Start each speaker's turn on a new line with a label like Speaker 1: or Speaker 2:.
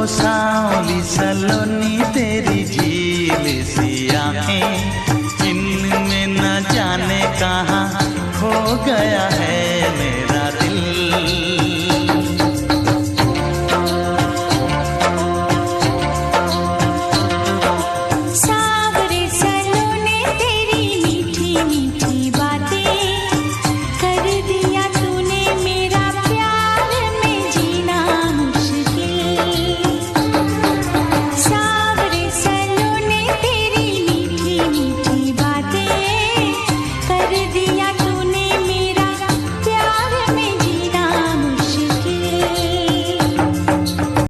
Speaker 1: सांवली सलोनी तेरी झील सी आंखें, इनमें न जाने कहाँ खो गया